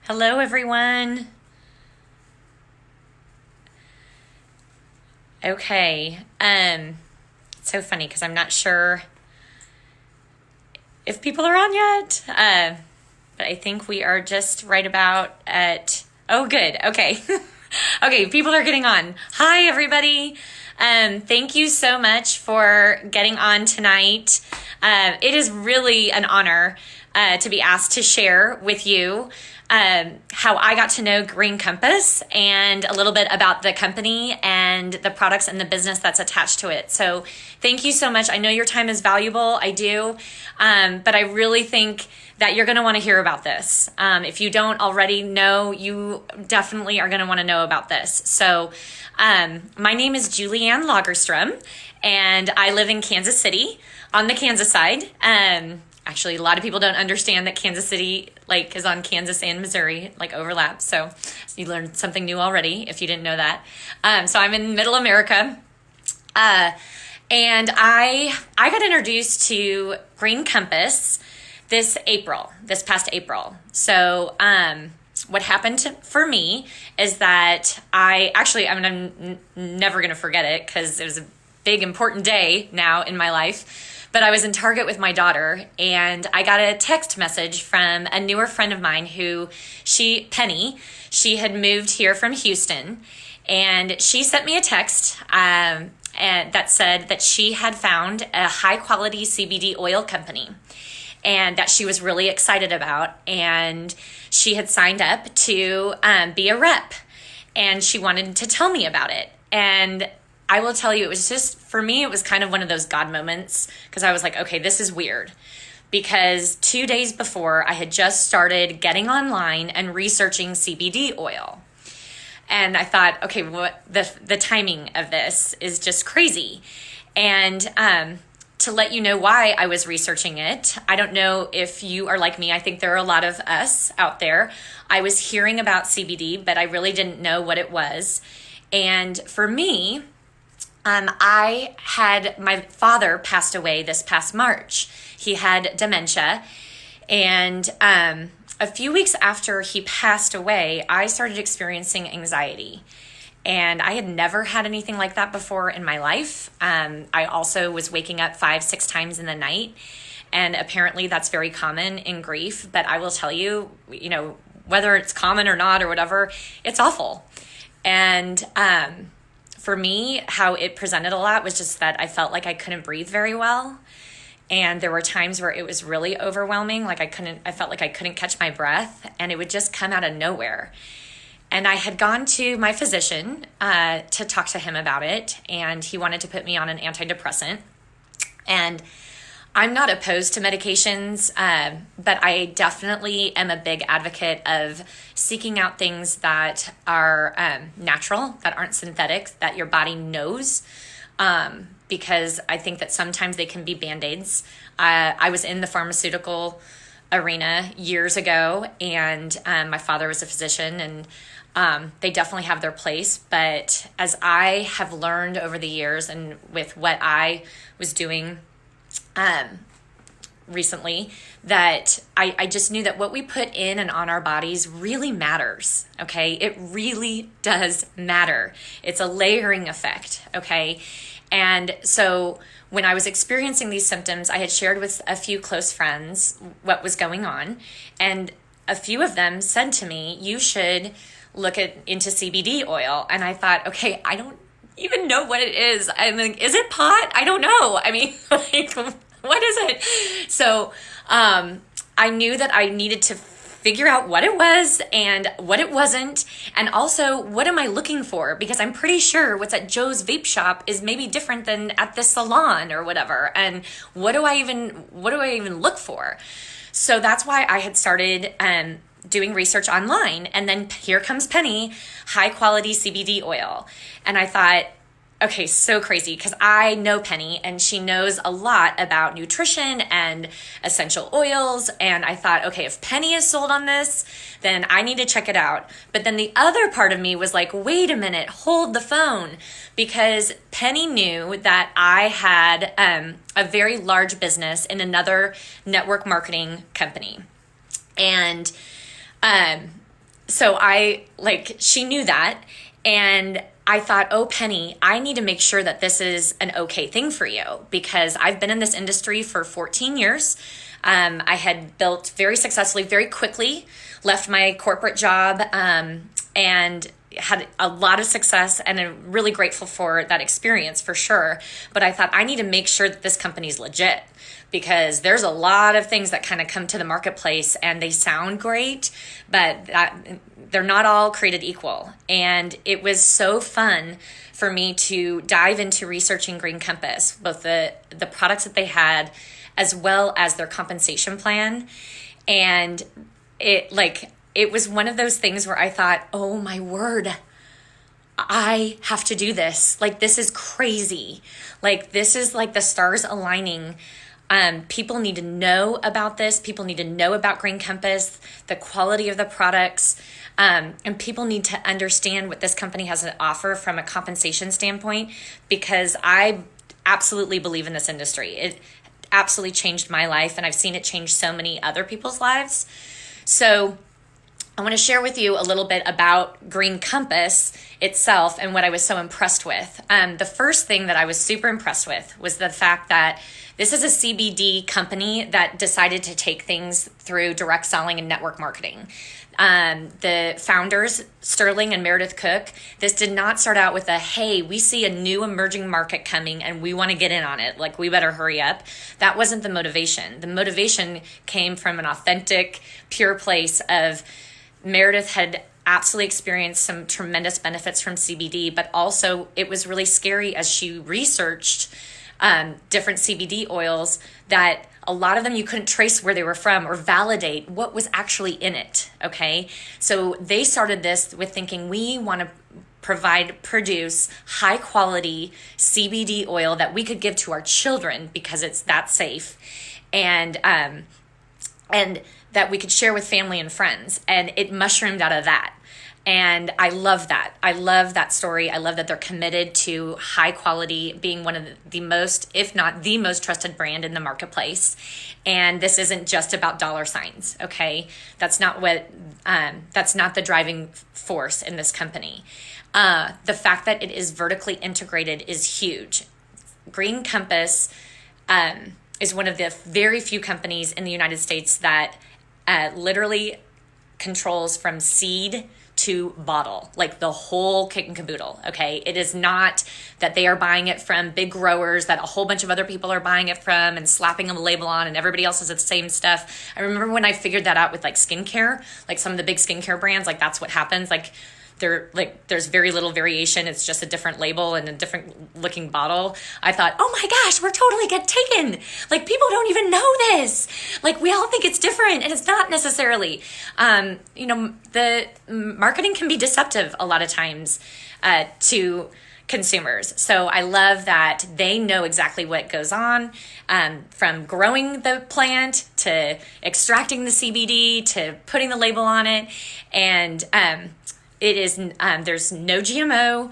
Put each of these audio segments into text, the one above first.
Hello, everyone. Okay. It's so funny because I'm not sure if people are on yet. But I think we are just right about at. Oh, good. Okay. Okay, people are getting on. Hi, everybody. Thank you so much for getting on tonight. It is really an honor to be asked to share with you how I got to know Green Compass and a little bit about the company and the products and the business that's attached to it. So thank you so much. I know your time is valuable. I do. But I really think that you're going to want to hear about this. If you don't already know, you definitely are going to want to know about this. So my name is Julianne Lagerstrom, and I live in Kansas City on the Kansas side. Actually, a lot of people don't understand that Kansas City is on Kansas and Missouri, overlap. So you learned something new already if you didn't know that. So I'm in Middle America. And I got introduced to Green Compass this past April. So what happened for me is that I'm never going to forget it because it was a big, important day now in my life. But I was in Target with my daughter, and I got a text message from a newer friend of mine Penny, she had moved here from Houston, and she sent me a text and that said that she had found a high-quality CBD oil company and that she was really excited about, and she had signed up to be a rep, and she wanted to tell me about it. And I will tell you, it was just, for me, it was kind of one of those God moments because I was like, okay, this is weird. Because 2 days before, I had just started getting online and researching CBD oil. And I thought, okay, the timing of this is just crazy. And to let you know why I was researching it, I don't know if you are like me. I think there are a lot of us out there. I was hearing about CBD, but I really didn't know what it was. And for me, my father passed away this past March. He had dementia, and a few weeks after he passed away, I started experiencing anxiety, and I had never had anything like that before in my life. I also was waking up 5-6 times in the night, and apparently that's very common in grief, but I will tell you, whether it's common or not or whatever, it's awful. And for me, how it presented a lot was just that I felt like I couldn't breathe very well. And there were times where it was really overwhelming. I felt like I couldn't catch my breath, and it would just come out of nowhere. And I had gone to my physician to talk to him about it, and he wanted to put me on an antidepressant. And I'm not opposed to medications, but I definitely am a big advocate of seeking out things that are natural, that aren't synthetic, that your body knows, because I think that sometimes they can be Band-Aids. I was in the pharmaceutical arena years ago, and my father was a physician, and they definitely have their place. But as I have learned over the years, and with what I was doing recently, that I just knew that what we put in and on our bodies really matters. Okay. It really does matter. It's a layering effect. Okay. And so when I was experiencing these symptoms, I had shared with a few close friends what was going on. And a few of them said to me, you should look into CBD oil. And I thought, okay, I don't even know what it is. I'm like, is it pot? I don't know. I mean, what is it? So I knew that I needed to figure out what it was and what it wasn't, and also what am I looking for, because I'm pretty sure what's at Joe's vape shop is maybe different than at the salon or whatever. And what do I even look for? So that's why I had started doing research online. And then here comes Penny, high quality CBD oil. And I thought, okay, so crazy, because I know Penny and she knows a lot about nutrition and essential oils. And I thought, okay, if Penny is sold on this, then I need to check it out. But then the other part of me was like, wait a minute, hold the phone, because Penny knew that I had a very large business in another network marketing company. And So she knew that. And I thought, oh, Penny, I need to make sure that this is an okay thing for you, because I've been in this industry for 14 years. I had built very successfully, very quickly, left my corporate job, and had a lot of success, and I'm really grateful for that experience for sure. But I thought, I need to make sure that this company's legit, because there's a lot of things that kind of come to the marketplace and they sound great, but they're not all created equal. And it was so fun for me to dive into researching Green Compass, both the products that they had as well as their compensation plan. And it was one of those things where I thought, oh my word, I have to do this. Like, this is crazy. Like, this is like the stars aligning. People need to know about this. People need to know about Green Compass, the quality of the products, and people need to understand what this company has to offer from a compensation standpoint, because I absolutely believe in this industry. It absolutely changed my life, and I've seen it change so many other people's lives. So I want to share with you a little bit about Green Compass itself and what I was so impressed with. The first thing that I was super impressed with was the fact that this is a CBD company that decided to take things through direct selling and network marketing. The founders, Sterling and Meredith Cook, this did not start out with hey, we see a new emerging market coming and we want to get in on it. Like, we better hurry up. That wasn't the motivation. The motivation came from an authentic, pure place of Meredith had absolutely experienced some tremendous benefits from CBD, but also it was really scary as she researched different CBD oils that a lot of them you couldn't trace where they were from or validate what was actually in it, okay? So they started this with thinking, we want to produce high quality CBD oil that we could give to our children because it's that safe, and that we could share with family and friends. And it mushroomed out of that. And I love that. I love that story. I love that they're committed to high quality, being one of the most, if not the most trusted brand in the marketplace. And this isn't just about dollar signs, okay? That's not the driving force in this company. The fact that it is vertically integrated is huge. Green Compass is one of the very few companies in the United States that literally controls from seed to bottle, like the whole kit and caboodle, okay? It is not that they are buying it from big growers that a whole bunch of other people are buying it from and slapping a label on, and everybody else has the same stuff. I remember when I figured that out with like skincare, like some of the big skincare brands, like that's what happens. There's very little variation. It's just a different label and a different looking bottle. I thought, oh my gosh, we're totally get taken. Like, people don't even know this. Like, we all think it's different, and it's not necessarily. The marketing can be deceptive a lot of times to consumers. So I love that they know exactly what goes on, from growing the plant to extracting the CBD to putting the label on it. And it is, there's no GMO.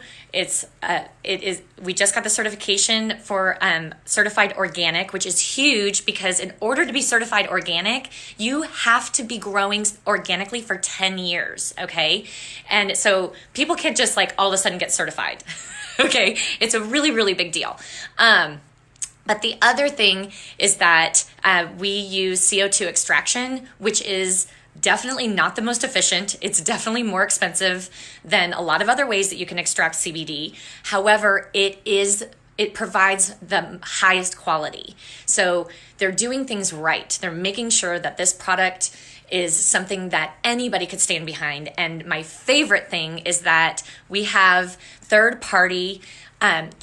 We just got the certification for certified organic, which is huge, because in order to be certified organic, you have to be growing organically for 10 years, okay? And so people can't just like all of a sudden get certified, okay? It's a really, really big deal. But the other thing is that we use CO2 extraction, which is definitely not the most efficient. It's definitely more expensive than a lot of other ways that you can extract CBD. However, it provides the highest quality. So they're doing things right. They're making sure that this product is something that anybody could stand behind. And my favorite thing is that we have third-party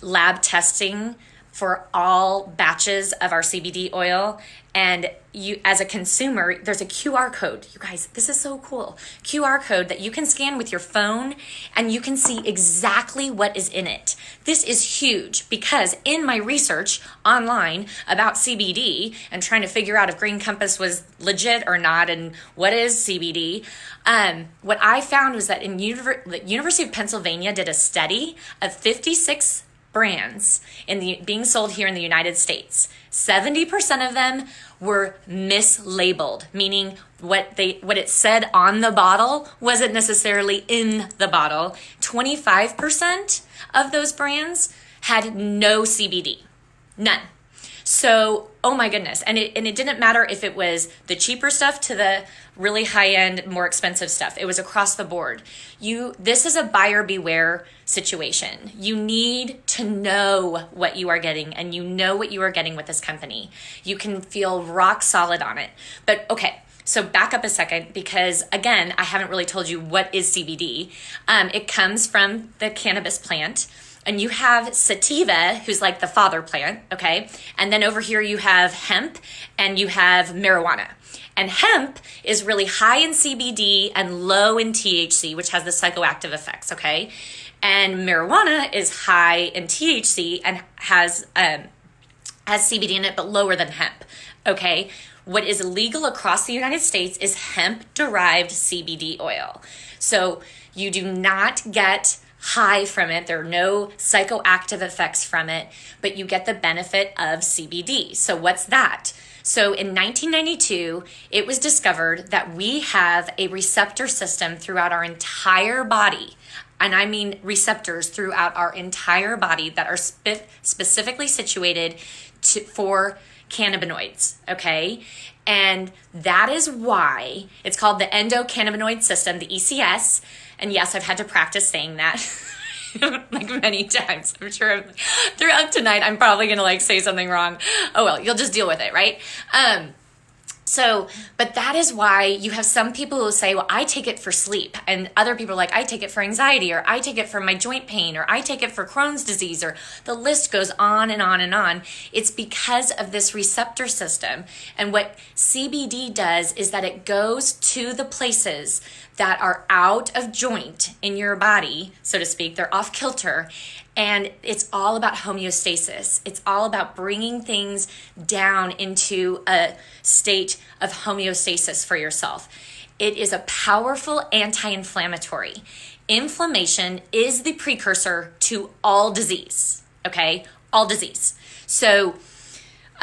lab testing for all batches of our CBD oil. And you, as a consumer, there's a QR code. You guys, this is so cool. QR code that you can scan with your phone, and you can see exactly what is in it. This is huge, because in my research online about CBD and trying to figure out if Green Compass was legit or not and what is CBD, what I found was that the University of Pennsylvania did a study of 56 brands being sold here in the United States. 70% of them were mislabeled, meaning what it said on the bottle wasn't necessarily in the bottle. 25% of those brands had no CBD. None. So, oh my goodness. And it didn't matter if it was the cheaper stuff to the really high-end, more expensive stuff. It was across the board. This is a buyer beware situation. You need to know what you are getting, and you know what you are getting with this company. You can feel rock solid on it. But okay, so back up a second, because again, I haven't really told you what is CBD. It comes from the cannabis plant. And you have sativa, who's like the father plant, okay? And then over here you have hemp and you have marijuana. And hemp is really high in CBD and low in THC, which has the psychoactive effects, okay? And marijuana is high in THC and has CBD in it, but lower than hemp, okay? What is illegal across the United States is hemp-derived CBD oil. So you do not get high from it. There are no psychoactive effects from it, but you get the benefit of CBD. So what's that? So in 1992, it was discovered that we have a receptor system throughout our entire body. And I mean receptors throughout our entire body that are specifically situated for cannabinoids, okay? And that is why it's called the endocannabinoid system, the ECS. And yes, I've had to practice saying that like many times. I'm sure throughout tonight, I'm probably going to like say something wrong. Oh, well, you'll just deal with it, right? But that is why you have some people who say, well, I take it for sleep. And other people are like, I take it for anxiety, or I take it for my joint pain, or I take it for Crohn's disease, or the list goes on and on and on. It's because of this receptor system. And what CBD does is that it goes to the places that are out of joint in your body, so to speak. They're off kilter. And it's all about homeostasis. It's all about bringing things down into a state of homeostasis for yourself. It is a powerful anti-inflammatory. Inflammation is the precursor to all disease, okay? All disease. So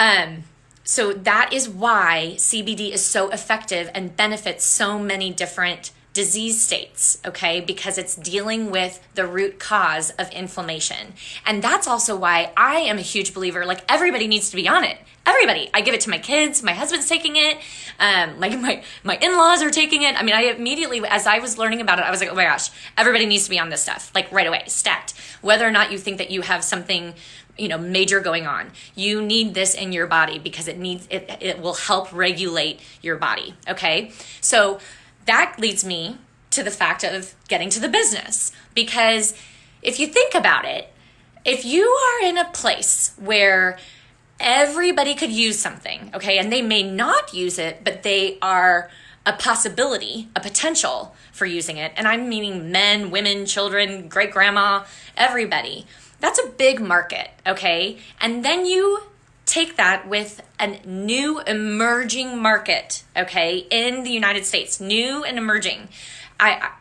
that is why CBD is so effective and benefits so many different disease states, okay? Because it's dealing with the root cause of inflammation. And that's also why I am a huge believer, like everybody needs to be on it. Everybody. I give it to my kids. My husband's taking it. My in-laws are taking it. I mean, I immediately, as I was learning about it, I was like, oh my gosh, everybody needs to be on this stuff, like right away, stat. Whether or not you think that you have something, major going on, you need this in your body because it will help regulate your body, okay? So that leads me to the fact of getting to the business. Because if you think about it, if you are in a place where everybody could use something, okay, and they may not use it, but they are a possibility, a potential for using it, and I'm meaning men, women, children, great grandma, everybody, that's a big market, okay? And then you take that with a new emerging market, okay, in the United States, new and emerging.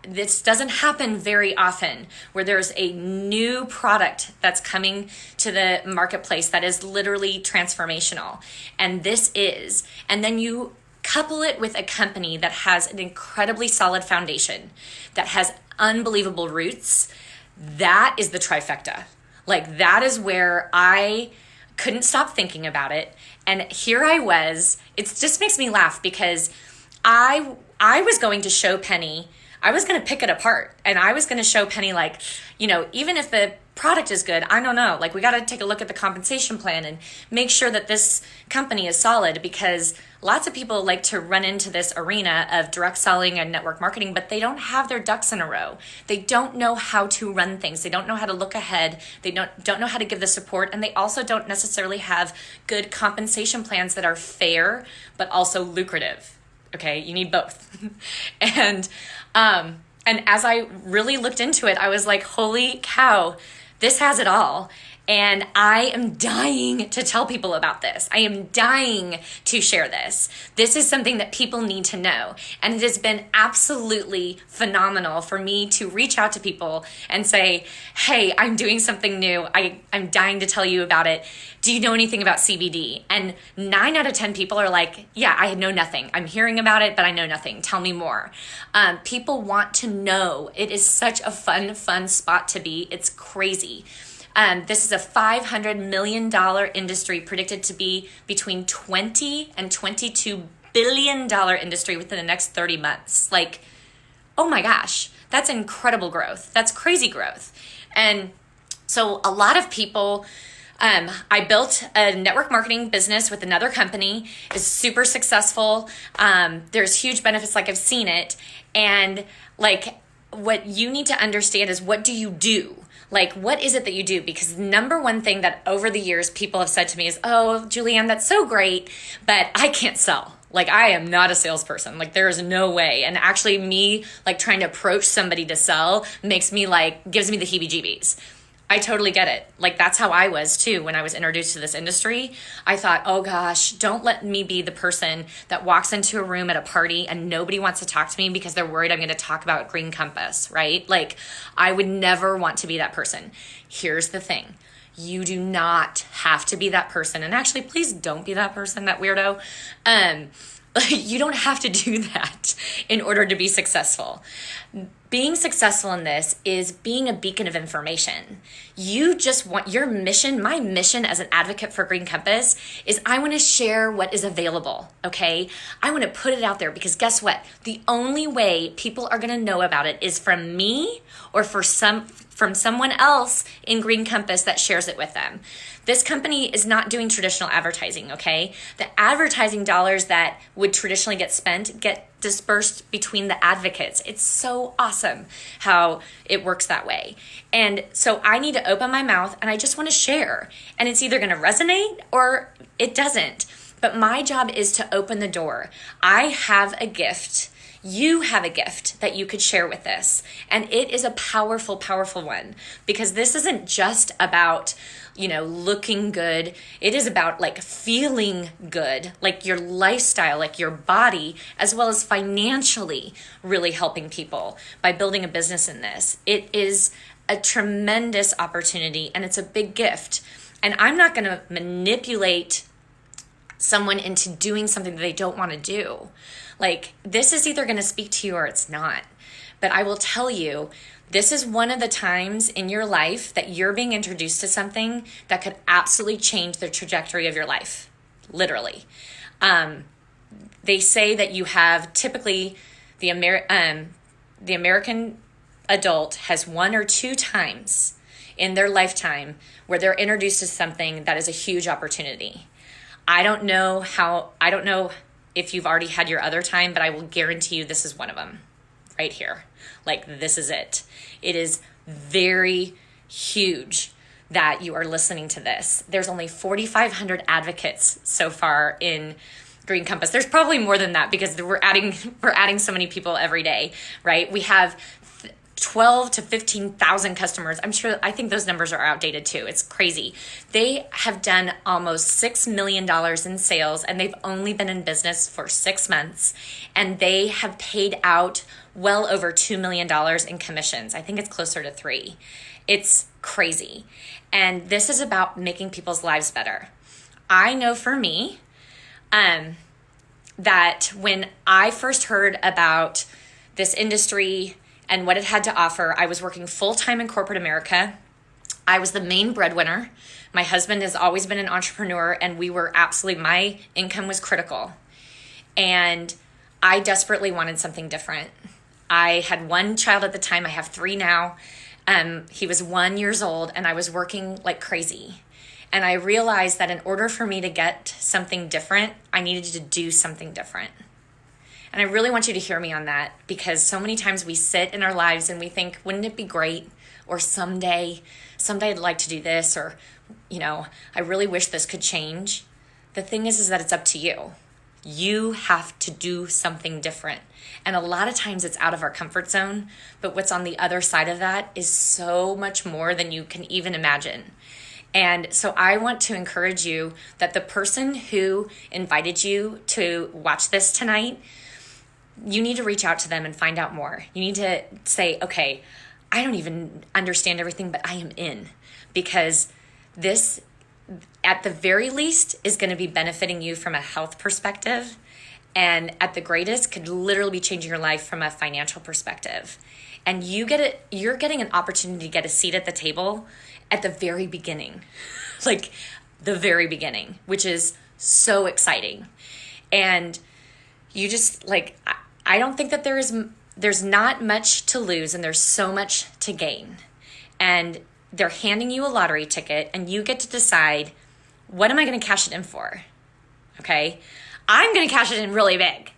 This doesn't happen very often where there's a new product that's coming to the marketplace that is literally transformational. And this is, and then you couple it with a company that has an incredibly solid foundation, that has unbelievable roots. That is the trifecta. Like that is where I couldn't stop thinking about it. And here I was. It just makes me laugh because I was going to show Penny, I was going to pick it apart, and I was going to show Penny, like, even if the product is good, I don't know, like we got to take a look at the compensation plan and make sure that this company is solid, because lots of people like to run into this arena of direct selling and network marketing, but they don't have their ducks in a row. They don't know how to run things. They don't know how to look ahead. They don't know how to give the support, and they also don't necessarily have good compensation plans that are fair but also lucrative. Okay, you need both. And as I really looked into it, I was like, holy cow, this has it all. And I am dying to tell people about this. I am dying to share this. This is something that people need to know. And it has been absolutely phenomenal for me to reach out to people and say, hey, I'm doing something new. I'm dying to tell you about it. Do you know anything about CBD? And 9 out of 10 people are like, yeah, I know nothing. I'm hearing about it, but I know nothing. Tell me more. People want to know. It is such a fun spot to be. It's crazy. This is a $500 million industry predicted to be between $20 and $22 billion industry within the next 30 months. Like, oh my gosh, that's incredible growth. That's crazy growth. And so a lot of people, I built a network marketing business with another company. It's super successful. There's huge benefits, like I've seen it. And like, what you need to understand is, what do you do? Like, what is it that you do? Because the number one thing that over the years people have said to me is, oh, Julianne, that's so great, but I can't sell. Like, I am not a salesperson. Like, there is no way. And actually me, like, trying to approach somebody to sell gives me the heebie-jeebies. I totally get it. Like, that's how I was too when I was introduced to this industry. I thought, oh gosh, don't let me be the person that walks into a room at a party and nobody wants to talk to me because they're worried I'm going to talk about Green Compass, right? Like, I would never want to be that person. Here's the thing. You do not have to be that person. And actually, please don't be that person, that weirdo. You don't have to do that in order to be successful. Being successful in this is being a beacon of information. You just want your mission. My mission as an advocate for Green Compass is I want to share what is available, okay? I want to put it out there because guess what? The only way people are going to know about it is from me or from someone else in Green Compass that shares it with them. This company is not doing traditional advertising, okay? The advertising dollars that would traditionally get spent get dispersed between the advocates. It's so awesome how it works that way. And so I need to open my mouth and I just want to share. And it's either going to resonate or it doesn't. But my job is to open the door. I have a gift. You have a gift that you could share with this. And it is a powerful, powerful one, because this isn't just about, looking good. It is about like feeling good, like your lifestyle, like your body, as well as financially really helping people by building a business in this. It is a tremendous opportunity and it's a big gift. And I'm not going to manipulate someone into doing something that they don't want to do. Like, this is either going to speak to you or it's not. But I will tell you, this is one of the times in your life that you're being introduced to something that could absolutely change the trajectory of your life, literally. They say that you have typically the American adult has 1 or 2 times in their lifetime where they're introduced to something that is a huge opportunity. I don't know if you've already had your other time, but I will guarantee you this is one of them right here. Like, this is it. It is very huge that you are listening to this. There's only 4,500 advocates so far in Green Compass. There's probably more than that because we're adding so many people every day, right? We have 12 to 15,000 customers. I think those numbers are outdated too. It's crazy. They have done almost $6 million in sales and they've only been in business for 6 months, and they have paid out well over $2 million in commissions. I think it's closer to 3. It's crazy. And this is about making people's lives better. I know for me, that when I first heard about this industry and what it had to offer, I was working full-time in corporate America. I was the main breadwinner. My husband has always been an entrepreneur, and my income was critical. And I desperately wanted something different. I had 1 child at the time. I have 3 now. He was 1 year old, and I was working like crazy. And I realized that in order for me to get something different, I needed to do something different. And I really want you to hear me on that, because so many times we sit in our lives and we think, wouldn't it be great? Or someday I'd like to do this, or, I really wish this could change. The thing is that it's up to you. You have to do something different. And a lot of times it's out of our comfort zone, but what's on the other side of that is so much more than you can even imagine. And so I want to encourage you that the person who invited you to watch this tonight, you need to reach out to them and find out more. You need to say, okay, I don't even understand everything, but I am in, because this, at the very least, is going to be benefiting you from a health perspective. And at the greatest, could literally be changing your life from a financial perspective. And you're getting an opportunity to get a seat at the table at the very beginning, like the very beginning, which is so exciting. And you just like, I don't think that there's not much to lose, and there's so much to gain. And they're handing you a lottery ticket, and you get to decide, what am I going to cash it in for? Okay. I'm going to cash it in really big.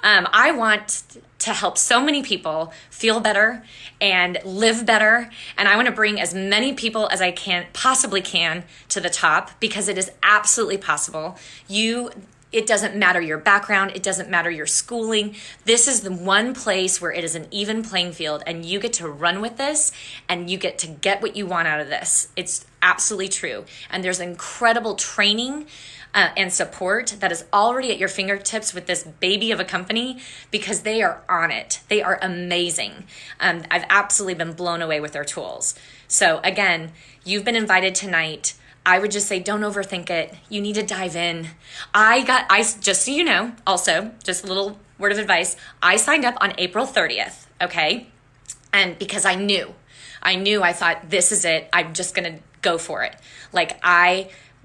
I want to help so many people feel better and live better. And I want to bring as many people as I possibly can to the top, because it is absolutely possible. It doesn't matter your background. It doesn't matter your schooling. This is the one place where it is an even playing field, and you get to run with this, and you get to get what you want out of this. It's absolutely true. And there's incredible training and support that is already at your fingertips with this baby of a company, because they are on it. They are amazing. I've absolutely been blown away with their tools. So again, you've been invited tonight. I would just say, don't overthink it. You need to dive in. Just so you know, also, just a little word of advice, I signed up on April 30th, okay? And because I thought, this is it. I'm just going to go for it.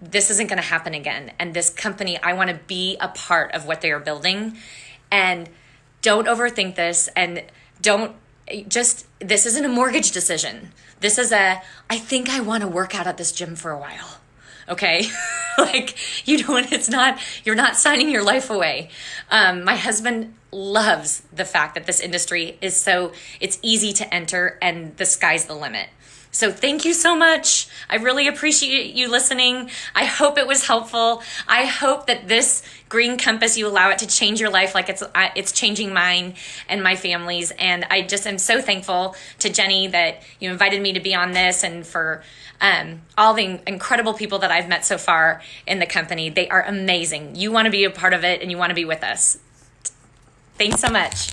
This isn't going to happen again. And this company, I want to be a part of what they are building. And don't overthink this. And this isn't a mortgage decision. This is I think I want to work out at this gym for a while. Okay. You're not signing your life away. My husband loves the fact that this industry it's easy to enter, and the sky's the limit. So thank you so much. I really appreciate you listening. I hope it was helpful. I hope that this green compass, you allow it to change your life like it's changing mine and my family's. And I just am so thankful to Jenny that you invited me to be on this, and for all the incredible people that I've met so far in the company. They are amazing. You want to be a part of it, and you want to be with us. Thanks so much.